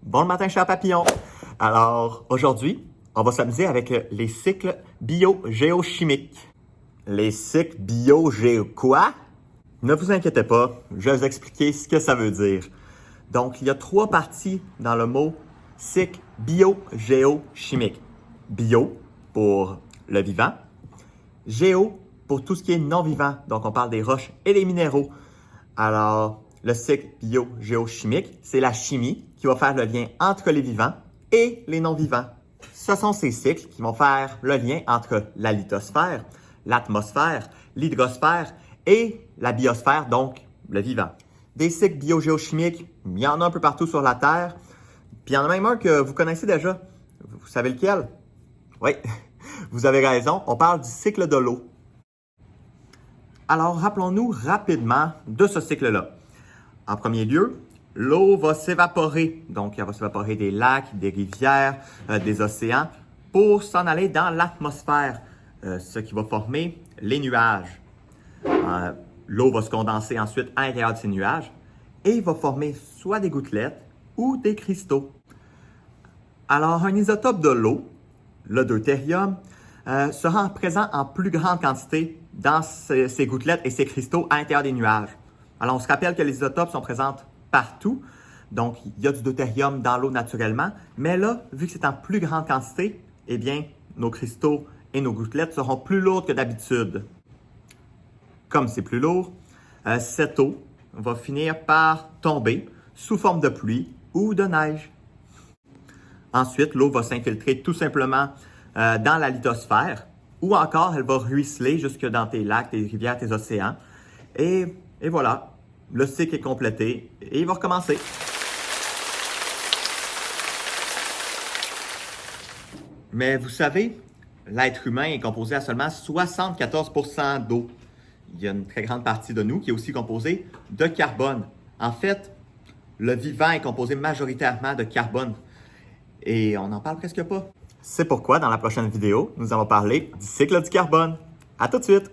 Bon le matin, cher papillon! Alors, aujourd'hui, on va s'amuser avec les cycles biogéochimiques. Les cycles quoi? Ne vous inquiétez pas, je vais vous expliquer ce que ça veut dire. Donc, il y a 3 parties dans le mot cycle biogéochimique. Bio pour le vivant, géo pour tout ce qui est non-vivant. Donc, on parle des roches et des minéraux. Alors, le cycle biogéochimique, c'est la chimie qui va faire le lien entre les vivants et les non-vivants. Ce sont ces cycles qui vont faire le lien entre la lithosphère, l'atmosphère, l'hydrosphère et la biosphère, donc le vivant. Des cycles biogéochimiques, il y en a un peu partout sur la Terre. Puis il y en a même un que vous connaissez déjà. Vous savez lequel? Oui, vous avez raison, on parle du cycle de l'eau. Alors, rappelons-nous rapidement de ce cycle-là. En premier lieu, l'eau va s'évaporer. Donc, elle va s'évaporer des lacs, des rivières, des océans pour s'en aller dans l'atmosphère, ce qui va former les nuages. L'eau va se condenser ensuite à l'intérieur de ces nuages et va former soit des gouttelettes ou des cristaux. Alors, un isotope de l'eau, le deutérium, sera présent en plus grande quantité dans ces gouttelettes et ces cristaux à l'intérieur des nuages. Alors, on se rappelle que les isotopes sont présents partout. Donc, il y a du deutérium dans l'eau naturellement. Mais là, vu que c'est en plus grande quantité, eh bien, nos cristaux et nos gouttelettes seront plus lourdes que d'habitude. Comme c'est plus lourd, cette eau va finir par tomber sous forme de pluie ou de neige. Ensuite, l'eau va s'infiltrer tout simplement dans la lithosphère ou encore elle va ruisseler jusque dans tes lacs, tes rivières, tes océans. Et voilà, le cycle est complété et il va recommencer. Mais vous savez, l'être humain est composé à seulement 74% d'eau. Il y a une très grande partie de nous qui est aussi composée de carbone. En fait, le vivant est composé majoritairement de carbone. Et on n'en parle presque pas. C'est pourquoi, dans la prochaine vidéo, nous allons parler du cycle du carbone. À tout de suite!